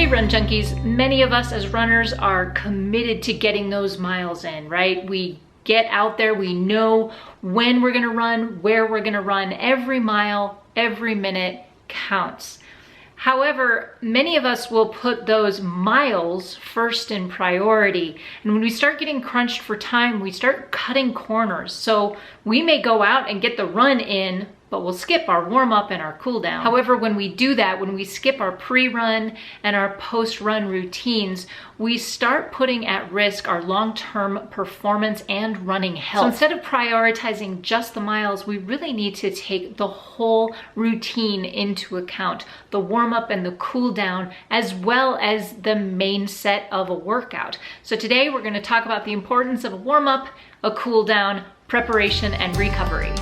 Hey Run Junkies, many of us as runners are committed to getting those miles in, right? We get out there, we know when we're gonna run, where we're gonna run. Every mile, every minute counts. However, many of us will put those miles first in priority. And when we start getting crunched for time, we start cutting corners. So we may go out and get the run in, but we'll skip our warm-up and our cool down. However, when we do that, when we skip our pre-run and our post-run routines, we start putting at risk our long-term performance and running health. So instead of prioritizing just the miles, we really need to take the whole routine into account, the warm-up and the cool down, as well as the main set of a workout. So today we're gonna talk about the importance of a warm-up, a cool down, preparation, and recovery.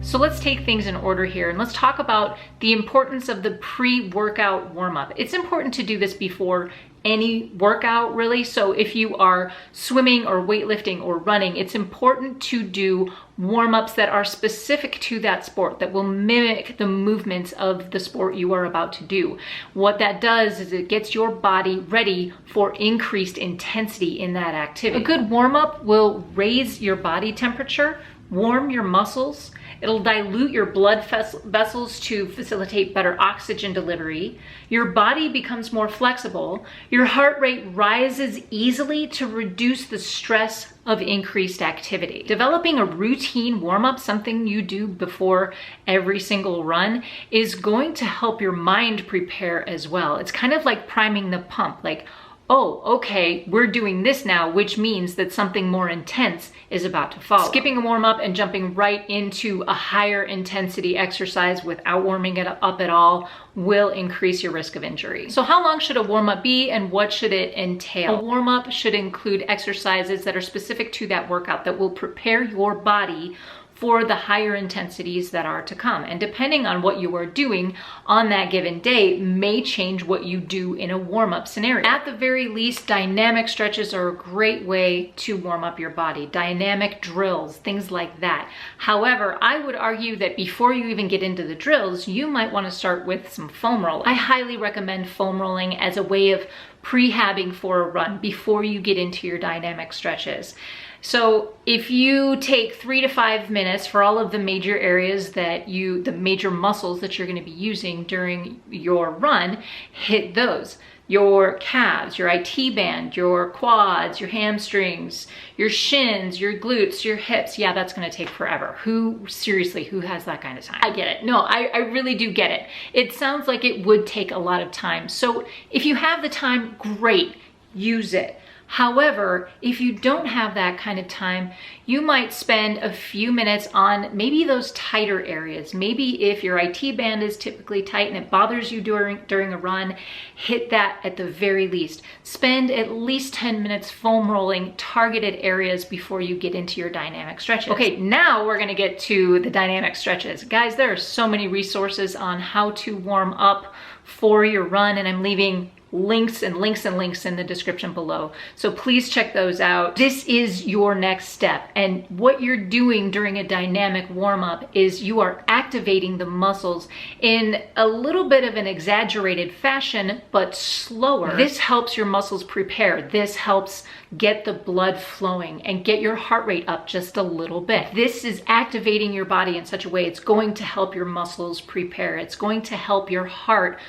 So let's take things in order here and let's talk about the importance of the pre-workout warm-up. It's important to do this before any workout really. So if you are swimming or weightlifting or running, it's important to do warm-ups that are specific to that sport, that will mimic the movements of the sport you are about to do. What that does is it gets your body ready for increased intensity in that activity. A good warm-up will raise your body temperature, warm your muscles. It'll dilute your blood vessels to facilitate better oxygen delivery. Your body becomes more flexible. Your heart rate rises easily to reduce the stress of increased activity. Developing a routine warm-up, something you do before every single run, is going to help your mind prepare as well. It's kind of like priming the pump, like, oh, okay, we're doing this now, which means that something more intense is about to follow. Skipping a warm-up and jumping right into a higher intensity exercise without warming it up at all will increase your risk of injury. So how long should a warm-up be and what should it entail? A warm-up should include exercises that are specific to that workout that will prepare your body for the higher intensities that are to come. And depending on what you are doing on that given day may change what you do in a warm-up scenario. At the very least, dynamic stretches are a great way to warm up your body. Dynamic drills, things like that. However, I would argue that before you even get into the drills, you might want to start with some foam rolling. I highly recommend foam rolling as a way of prehabbing for a run before you get into your dynamic stretches. So if you take 3 to 5 minutes for all of the major areas that the major muscles that you're going to be using during your run, hit those. Your calves, your IT band, your quads, your hamstrings, your shins, your glutes, your hips. Yeah, that's going to take forever. Seriously, who has that kind of time? I get it. No, I really do get it. It sounds like it would take a lot of time. So if you have the time, great, use it. However, if you don't have that kind of time, you might spend a few minutes on maybe those tighter areas. Maybe if your IT band is typically tight and it bothers you during a run, hit that at the very least. Spend at least 10 minutes foam rolling targeted areas before you get into your dynamic stretches. Okay, now we're gonna get to the dynamic stretches. Guys, there are so many resources on how to warm up for your run, and I'm leaving links and links and links in the description below. So please check those out. This is your next step. And what you're doing during a dynamic warm-up is you are activating the muscles in a little bit of an exaggerated fashion, but slower. This helps your muscles prepare. This helps get the blood flowing and get your heart rate up just a little bit. This is activating your body in such a way it's going to help your muscles prepare. It's going to help your heart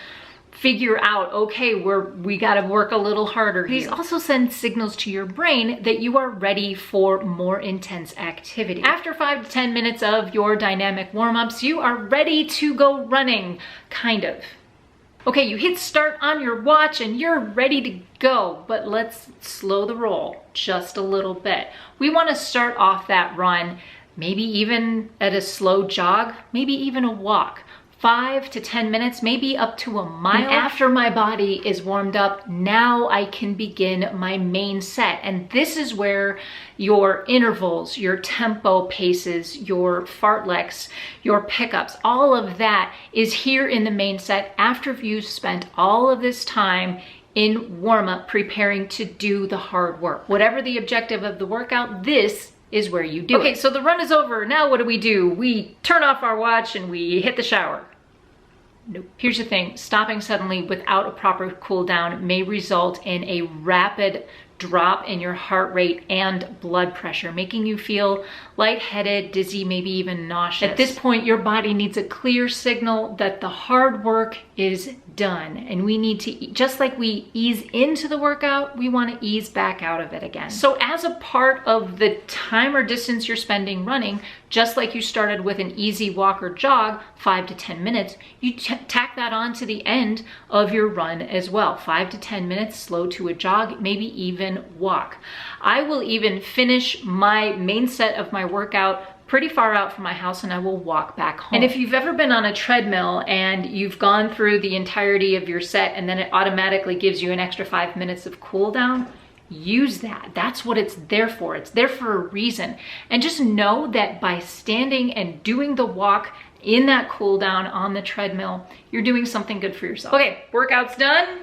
figure out, okay, we got to work a little harder. These also send signals to your brain that you are ready for more intense activity. After 5 to 10 minutes of your dynamic warm-ups, you are ready to go running, kind of. Okay, you hit start on your watch and you're ready to go, but let's slow the roll just a little bit. We want to start off that run, maybe even at a slow jog, maybe even a walk. 5 to 10 minutes, maybe up to a mile. And after my body is warmed up, now I can begin my main set. And this is where your intervals, your tempo paces, your fartleks, your pickups, all of that is here in the main set after you've spent all of this time in warm-up preparing to do the hard work. Whatever the objective of the workout, this is where you do it. Okay, so the run is over. Now what do? We turn off our watch and we hit the shower. Nope. Here's the thing, stopping suddenly without a proper cool down may result in a rapid drop in your heart rate and blood pressure, making you feel lightheaded, dizzy, maybe even nauseous. At this point, your body needs a clear signal that the hard work is done, and we need to, just like we ease into the workout, we want to ease back out of it again. So as a part of the time or distance you're spending running, just like you started with an easy walk or jog, 5 to 10 minutes, you tack that on to the end of your run as well. 5 to 10 minutes, slow to a jog, maybe even walk. I will even finish my main set of my workout pretty far out from my house, and I will walk back home. And if you've ever been on a treadmill and you've gone through the entirety of your set and then it automatically gives you an extra 5 minutes of cool down, use that. That's what it's there for. It's there for a reason. And just know that by standing and doing the walk in that cool down on the treadmill, you're doing something good for yourself. Okay, workout's done.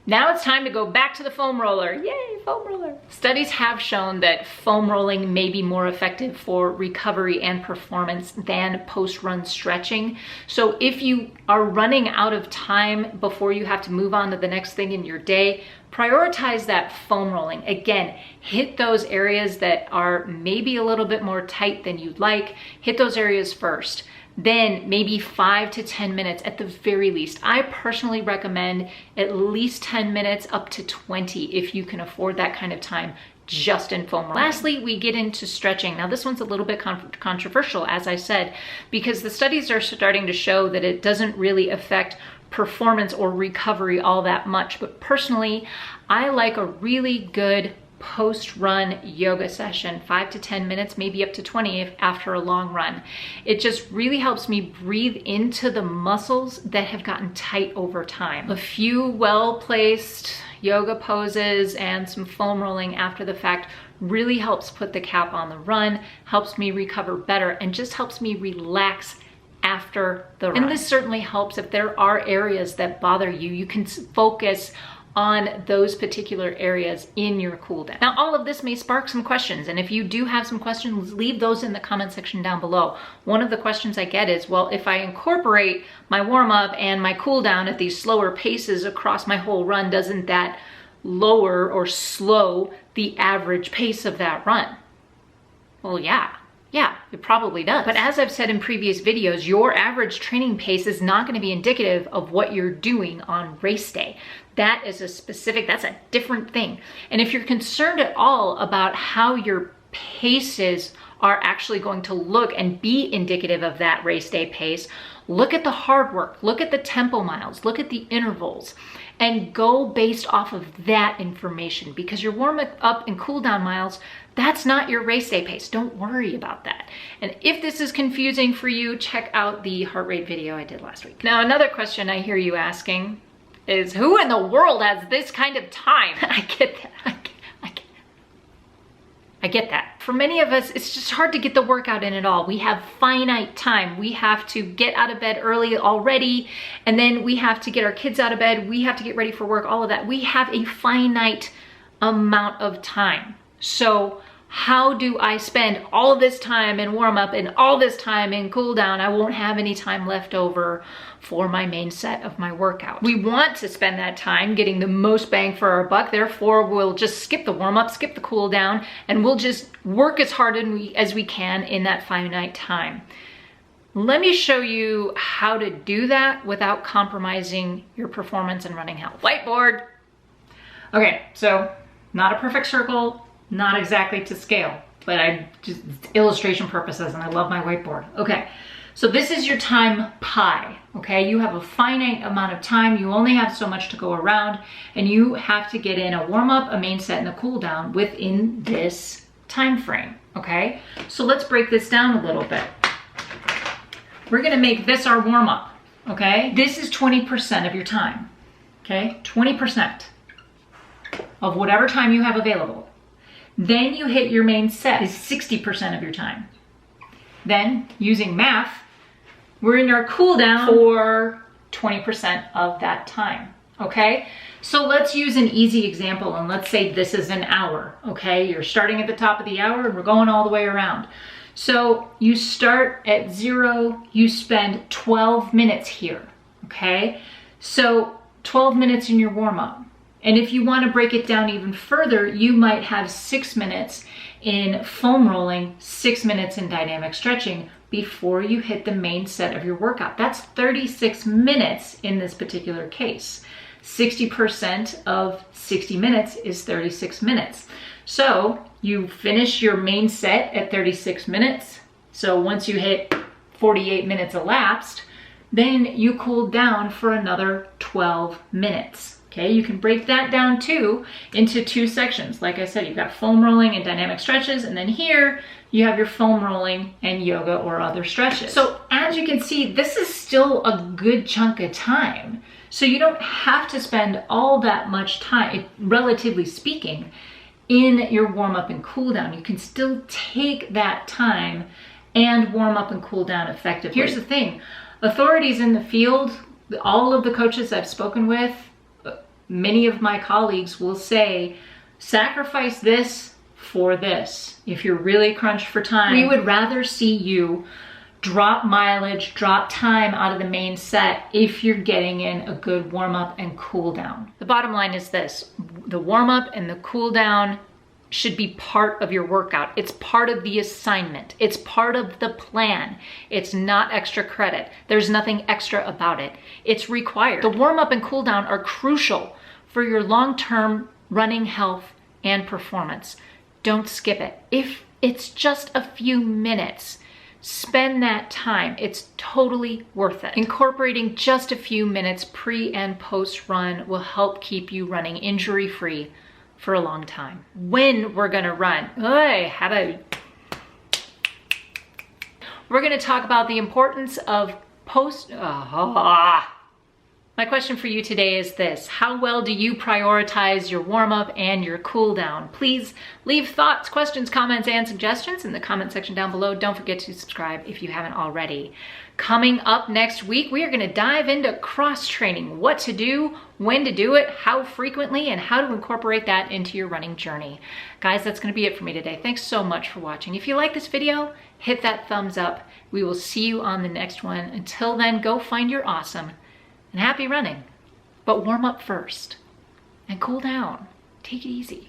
Now it's time to go back to the foam roller. Yay, foam roller. Studies have shown that foam rolling may be more effective for recovery and performance than post-run stretching. So if you are running out of time before you have to move on to the next thing in your day, prioritize that foam rolling. Again, hit those areas that are maybe a little bit more tight than you'd like. Hit those areas first. Then maybe 5 to 10 minutes at the very least. I personally recommend at least 10 minutes up to 20 if you can afford that kind of time just in foam rolling. Lastly, we get into stretching. Now this one's a little bit controversial, as I said, because the studies are starting to show that it doesn't really affect performance or recovery all that much. But personally, I like a really good post-run yoga session, 5 to 10 minutes, maybe up to 20 if after a long run. It just really helps me breathe into the muscles that have gotten tight over time. A few well-placed yoga poses and some foam rolling after the fact really helps put the cap on the run, helps me recover better, and just helps me relax after the run. And this certainly helps if there are areas that bother you. You can focus on those particular areas in your cool down. Now, all of this may spark some questions, and if you do have some questions, leave those in the comment section down below. One of the questions I get is, well, if I incorporate my warm-up and my cool down at these slower paces across my whole run, doesn't that lower or slow the average pace of that run? Well, yeah, it probably does. But as I've said in previous videos, your average training pace is not going to be indicative of what you're doing on race day. That is that's a different thing. And if you're concerned at all about how your paces are actually going to look and be indicative of that race day pace, look at the hard work, look at the tempo miles, look at the intervals, and go based off of that information, because your warm up and cool down miles, that's not your race day pace. Don't worry about that. And if this is confusing for you, check out the heart rate video I did last week. Now, another question I hear you asking is, who in the world has this kind of time? I get that. I get that. For many of us, it's just hard to get the workout in at all. We have finite time. We have to get out of bed early already, and then we have to get our kids out of bed. We have to get ready for work, all of that. We have a finite amount of time. So how do I spend all of this time in warm up and all this time in cool down? I won't have any time left over for my main set of my workout. We want to spend that time getting the most bang for our buck. Therefore, we'll just skip the warm up, skip the cool down, and we'll just work as hard as we can in that finite time. Let me show you how to do that without compromising your performance and running health. Whiteboard. Okay, so not a perfect circle, not exactly to scale, but I just illustration purposes, and I love my whiteboard. Okay, so this is your time pie, okay? You have a finite amount of time. You only have so much to go around, and you have to get in a warm-up, a main set, and a cool down within this time frame, okay? So let's break this down a little bit. We're gonna make this our warm-up, okay? This is 20% of your time, okay? 20% of whatever time you have available. Then you hit your main set, is 60% of your time. Then, using math, we're in our cool down for 20% of that time. okay? So let's use an easy example, and let's say this is an hour, okay? You're starting at the top of the hour and we're going all the way around. So you start at 0, you spend 12 minutes here, okay? So 12 minutes in your warm-up. And if you want to break it down even further, you might have 6 minutes in foam rolling, 6 minutes in dynamic stretching before you hit the main set of your workout. That's 36 minutes in this particular case. 60% of 60 minutes is 36 minutes. So you finish your main set at 36 minutes. So once you hit 48 minutes elapsed, then you cool down for another 12 minutes. Okay, you can break that down too into 2 sections. Like I said, you've got foam rolling and dynamic stretches, and then here you have your foam rolling and yoga or other stretches. So as you can see, this is still a good chunk of time. So you don't have to spend all that much time, relatively speaking, in your warm up and cool down. You can still take that time and warm up and cool down effectively. Here's the thing, authorities in the field, all of the coaches I've spoken with, many of my colleagues will say, sacrifice this for this. If you're really crunched for time, we would rather see you drop mileage, drop time out of the main set if you're getting in a good warm up and cool down. The bottom line is this, the warm up and the cool down should be part of your workout. It's part of the assignment. It's part of the plan. It's not extra credit. There's nothing extra about it. It's required. The warm up and cool down are crucial for your long-term running health and performance. Don't skip it. If it's just a few minutes, spend that time. It's totally worth it. Incorporating just a few minutes pre and post run will help keep you running injury-free for a long time. When we're gonna run, we're gonna talk about the importance of My question for you today is this: how well do you prioritize your warm-up and your cool-down? Please leave thoughts, questions, comments, and suggestions in the comment section down below. Don't forget to subscribe if you haven't already. Coming up next week, we are going to dive into cross-training, what to do, when to do it, how frequently, and how to incorporate that into your running journey. Guys, that's going to be it for me today. Thanks so much for watching. If you like this video, hit that thumbs up. We will see you on the next one. Until then, go find your awesome and happy running. But warm up first and cool down. Take it easy.